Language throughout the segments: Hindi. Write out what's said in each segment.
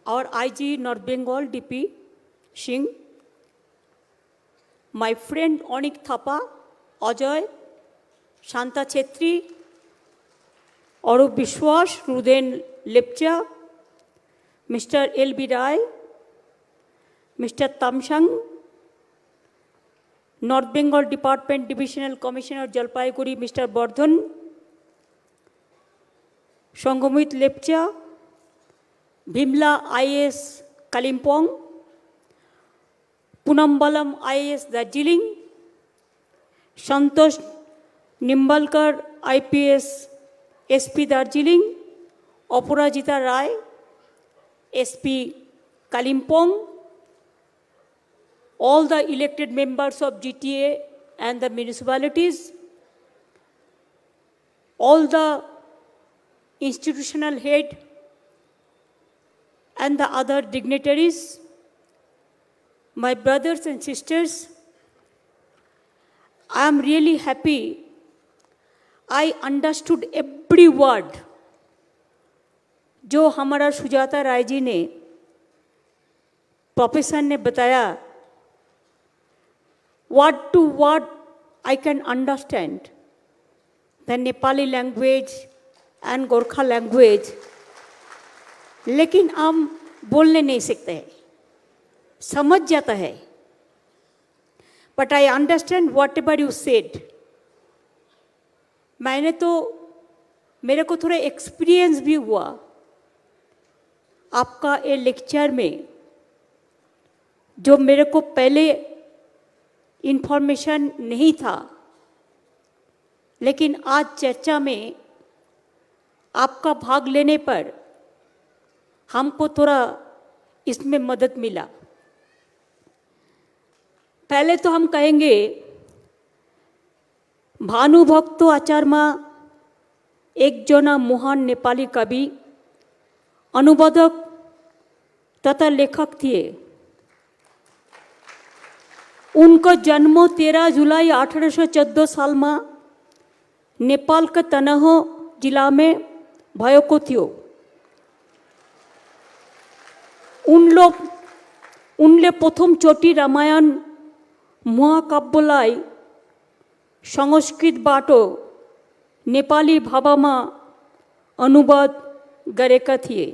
our IG North Bengal DP Singh, my friend Onik Thapa, Ajoy, Shanta Chetri, Arup Bishwas, Ruden Lepcha, Mr. L.B. Rai, Mr. Tamshang, North Bengal Department Divisional Commissioner Jalpaiguri, Mr. Bardhan, Shangomit Lepcha, Bhimla IAS Kalimpong, Punambalam IAS Darjeeling, Santosh Nimbalkar IPS SP Darjeeling, Aparajita Rai SP Kalimpong, all the elected members of GTA and the municipalities, all the institutional head and the other dignitaries, my brothers and sisters, I am really happy. I understood every word जो हमारा सुजाता राय जी ने प्रोफेसर ने बताया. Word to word I can understand the Nepali language and Gorkha language, लेकिन हम बोलने नहीं सकते हैं, समझ जाता है. But I understand whatever you said. मैंने तो मेरे को थोड़ा एक्सपीरियंस भी हुआ आपका ये लेक्चर में, जो मेरे को पहले इन्फॉर्मेशन नहीं था, लेकिन आज चर्चा में आपका भाग लेने पर हमको थोड़ा इसमें मदद मिला. पहले तो हम कहेंगे भानुभक्त आचार्य एक जना महान नेपाली कवि, अनुवादक तथा लेखक थे. उनको जन्म 13 जुलाई 1814 साल में नेपाल का तनह जिला में भएको थियो. उनले प्रथम चोटी रामायण महाकाव्यलाई संस्कृतबाट नेपाली भाषामा अनुवाद गरेका थिए.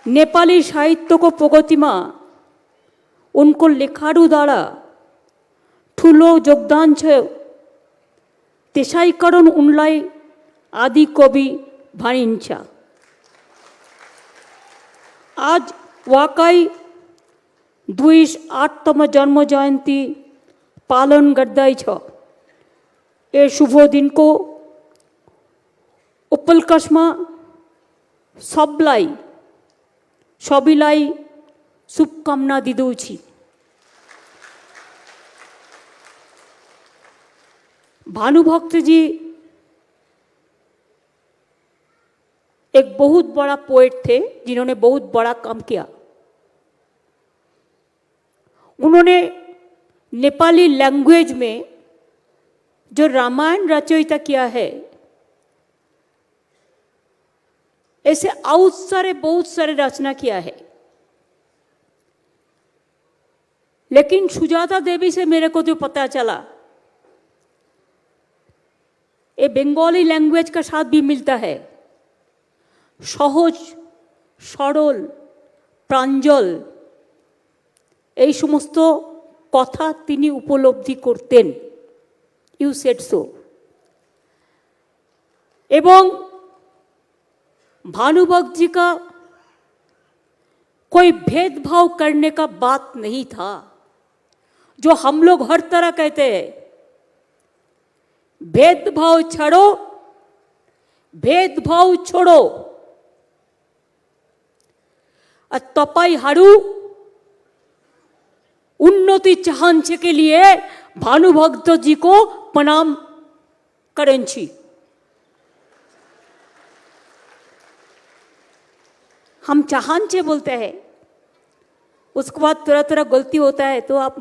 नेपाली साहित्यको प्रगतिमा उनको लेखाहरू द्वारा ठुलो योगदान छ. त्यसै कारण उनलाई आदि कवि भनिन्छ. आज वाकई 208तम जन्म जयन्ती पालन गर्दैछ. ए शुभ दिनको उपलक्ष्यमा सबैलाई शुभकामना दिँदछु. भानुभक्त जी एक बहुत बड़ा पोएट थे जिन्होंने बहुत बड़ा काम किया. उन्होंने नेपाली लैंग्वेज में जो रामायण रचयिता किया है, ऐसे बहुत सारे रचना किया है. लेकिन सुजाता देवी से मेरे को जो पता चला, ये बंगाली लैंग्वेज का साथ भी मिलता है. सहज सरल प्रांजल এই সমস্ত কথা তিনি উপলব্ধি করতেন. You said so. एवं भानुभक्त जी का कोई भेदभाव करने का बात नहीं था, जो हम लोग हर तरह कहते हैं. भेदभाव छोड़ो, भेदभाव छोड़ो. तपाईहरू उन्नति चाहन्छ के लिए भानुभक्त जी को प्रणाम करेंछि. हम चाहन्छ बोलते हैं, उसके बाद तरह गलती होता है तो आप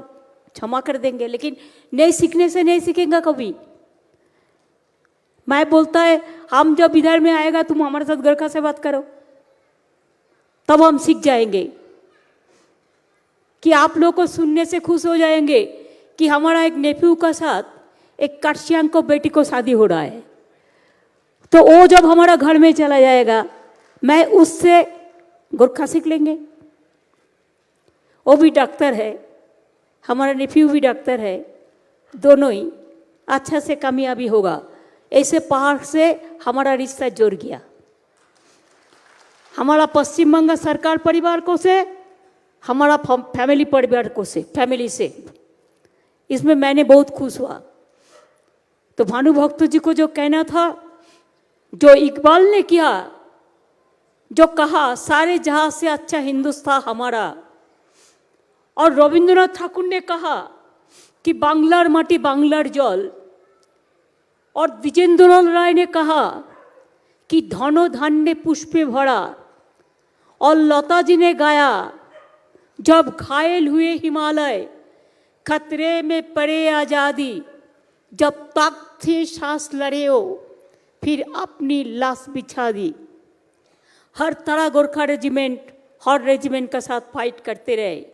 क्षमा कर देंगे, लेकिन नहीं सीखने से नहीं सीखेगा कभी. मैं बोलता है हम जब इधर में आएगा तुम हमारे साथ गोरखा से बात करो, तब हम सीख जाएंगे कि आप लोग को सुनने से खुश हो जाएंगे कि हमारा एक नेफ्यू का साथ एक काशियांग को बेटी को शादी हो रहा है। तो वो जब हमारा घर में चला जाएगा, मैं उससे गोरखा सीख लेंगे। वो भी डॉक्टर है, हमारा नेफ्यू भी डॉक्टर है, दोनों ही अच्छा से कामयाबी होगा। ऐसे पहाड़ से हमारा रिश्ता जुड़ गया। हमारा पश्चिम बंगाल सरकार परिवार को से, हमारा फैमिली परिवार को से, फैमिली से, इसमें मैंने बहुत खुश हुआ। तो भानुभक्त जी को जो कहना था, जो इकबाल ने किया, जो कहा सारे जहां से अच्छा हिंदुस्तान हमारा, और रविंद्रनाथ ठाकुर ने कहा कि बांग्लार माटी बांग्लार जल, और द्विजेंद्रलाल राय ने कहा कि धनो धान्य पुष्पे भरा, और लता जी ने गाया जब घायल हुए हिमालय, खतरे में पड़े आजादी, जब तक थे सांस लड़े हो, फिर अपनी लाश बिछा दी। हर तरह गोरखा रेजिमेंट हर रेजिमेंट का साथ फाइट करते रहे।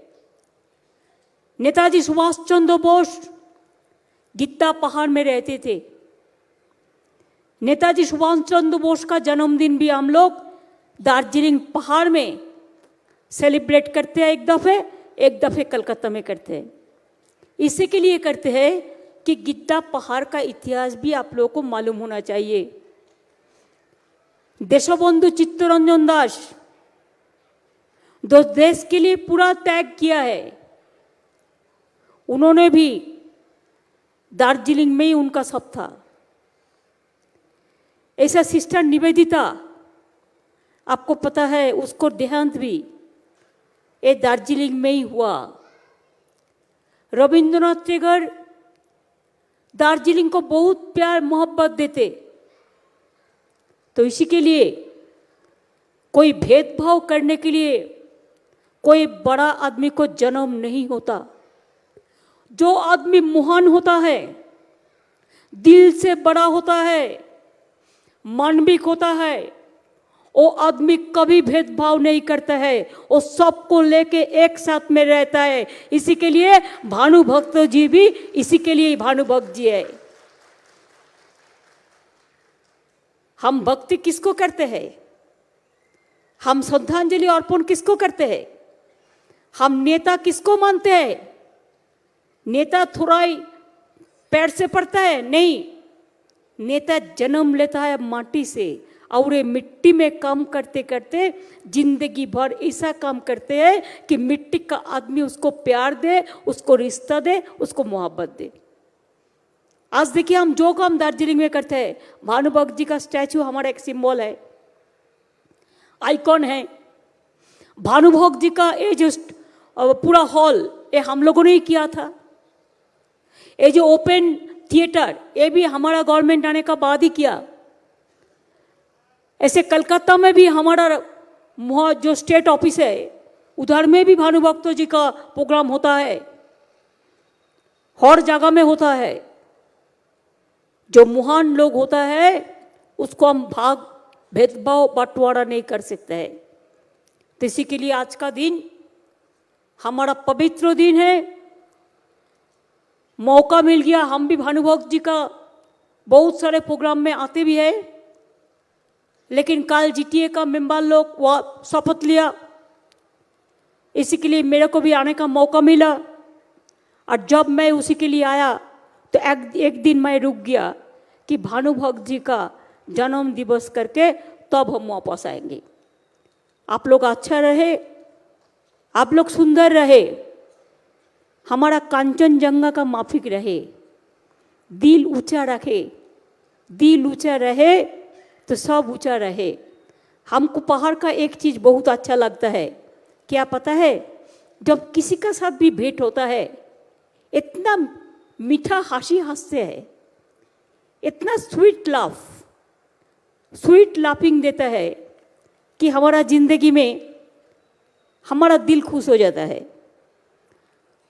नेताजी सुभाष चंद्र बोस गिद्दा पहाड़ में रहते थे। नेताजी सुभाष चंद्र बोस का जन्मदिन भी हम लोग दार्जिलिंग पहाड़ में सेलिब्रेट करते हैं। एक दफे कलकत्ता में करते हैं। इसी के लिए करते हैं कि गिद्दा पहाड़ का इतिहास भी आप लोगों को मालूम होना चाहिए। देशबंधु चित्तरंजन दास जो देश के लिए पूरा त्याग किया है, उन्होंने भी दार्जिलिंग में ही उनका सब था। ऐसा सिस्टर निवेदिता, आपको पता है, उसको देहांत भी ये दार्जिलिंग में ही हुआ। रविंद्रनाथ टैगोर दार्जिलिंग को बहुत प्यार मोहब्बत देते। तो इसी के लिए कोई भेदभाव करने के लिए कोई बड़ा आदमी को जन्म नहीं होता। जो आदमी महान होता है, दिल से बड़ा होता है, मानविक होता है, वो आदमी कभी भेदभाव नहीं करता है, वो सबको लेके एक साथ में रहता है। इसी के लिए भानुभक्त जी भी इसी के लिए भानुभक्त जी है। हम भक्ति किसको करते हैं? हम श्रद्धांजलि अर्पण किसको करते हैं? हम नेता किसको मानते हैं? नेता थोड़ाई पैर से पड़ता है? नहीं, नेता जन्म लेता है माटी से, और ये मिट्टी में काम करते करते जिंदगी भर ऐसा काम करते हैं कि मिट्टी का आदमी उसको प्यार दे, उसको रिश्ता दे, उसको मोहब्बत दे। आज देखिए हम जो काम दार्जिलिंग में करते हैं, भानुभक्त जी का स्टैचू हमारा एक सिंबल है, आइकॉन है। भानुभक्त जी का ये जो पूरा हॉल, ये हम लोगों ने ही किया था। ये जो ओपन थिएटर, ये भी हमारा गवर्नमेंट आने का बाद ही किया। ऐसे कलकत्ता में भी हमारा जो स्टेट ऑफिस है, उधर में भी भानुभक्त जी का प्रोग्राम होता है, हर जगह में होता है। जो महान लोग होता है उसको हम भाग भेदभाव बंटवारा नहीं कर सकते हैं। तो इसी के लिए आज का दिन हमारा पवित्र दिन है। मौका मिल गया, हम भी भानुभक्त जी का बहुत सारे प्रोग्राम में आते भी है, लेकिन कल जीटीए का मेंबर लोग शपथ लिया, इसी के लिए मेरे को भी आने का मौका मिला। और जब मैं उसी के लिए आया तो एक दिन मैं रुक गया कि भानुभक्त जी का जन्म दिवस करके तब हम वापस आएंगे। आप लोग अच्छा रहे, आप लोग सुंदर रहे, हमारा कांचनजंगा का माफिक रहे, दिल ऊंचा रखे। दिल ऊंचा रहे तो सब ऊंचा रहे। हमको पहाड़ का एक चीज़ बहुत अच्छा लगता है, क्या पता है? जब किसी का साथ भी भेंट होता है, इतना मीठा हंसी हंसते हैं, इतना स्वीट लाफिंग देता है कि हमारा जिंदगी में हमारा दिल खुश हो जाता है।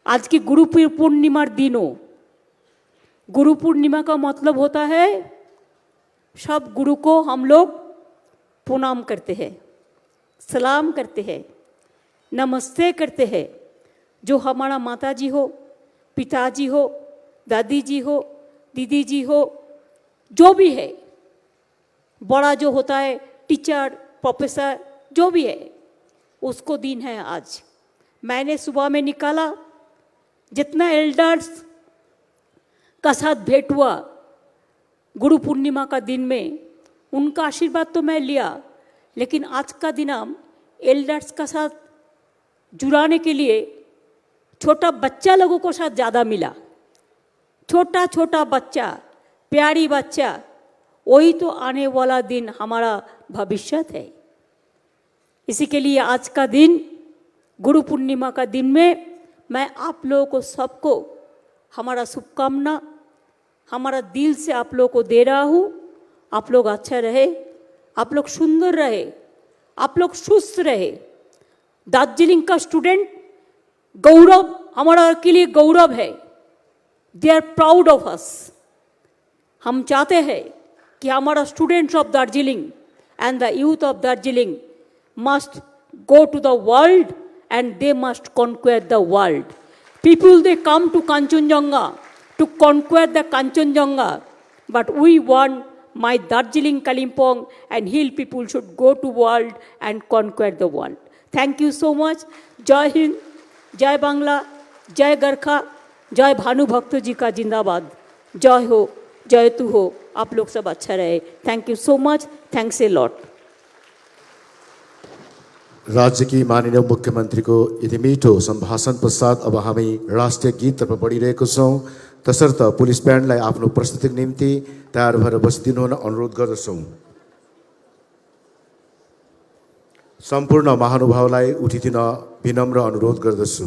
आज की गुरु पूर्णिमा दिनों, गुरु पूर्णिमा का मतलब होता है सब गुरु को हम लोग प्रणाम करते हैं, सलाम करते हैं, नमस्ते करते हैं। जो हमारा माताजी हो, पिताजी हो, दादी जी हो, दीदी जी हो, जो भी है, बड़ा जो होता है टीचर, प्रोफेसर, जो भी है, उसको दिन है आज। मैंने सुबह में निकाला, जितना एल्डर्स का साथ भेंट हुआ गुरु पूर्णिमा का दिन में, उनका आशीर्वाद तो मैं लिया, लेकिन आज का दिन हम एल्डर्स का साथ जुड़ाने के लिए छोटा बच्चा लोगों को साथ ज़्यादा मिला। छोटा छोटा बच्चा, प्यारी बच्चा, वही तो आने वाला दिन हमारा भविष्य है। इसी के लिए आज का दिन, गुरु पूर्णिमा का दिन में मैं आप लोगों को सबको हमारा शुभकामना हमारा दिल से आप लोगों को दे रहा हूँ। आप लोग अच्छा रहे, आप लोग सुंदर रहे, आप लोग सुस्त रहे। दार्जिलिंग का स्टूडेंट गौरव हमारा के लिए गौरव है। They are proud of us. हम चाहते हैं कि हमारा students of Darjeeling and the youth of Darjeeling must go to the world and they must conquer the world. People, they come to Kanchenjunga to conquer the Kanchenjunga, but we want my Darjeeling, Kalimpong and hill people should go to world and conquer the world. Thank you so much. Jai Hind, Jai Bangla, Jai Garkha, Jai Bhanu Bhakto ji ka जिंदाबाद. जय हो, जय तू हो, आप लोग सब अच्छा रहे. Thank you so much. Thanks a lot. राज्य की माननीय मुख्यमन्त्रीको यति मिठो सम्भाषण पश्चात अब हामी राष्ट्रिय गीततर्फ बढिरहेको छौँ। तसर्थ पुलिस ब्यान्डलाई आफ्नो प्रस्तुतिको निम्ति तयार भएर बसिदिनु हुन अनुरोध गर्दछौँ। सम्पूर्ण महानुभावलाई उठिदिन विनम्र अनुरोध गर्दछु।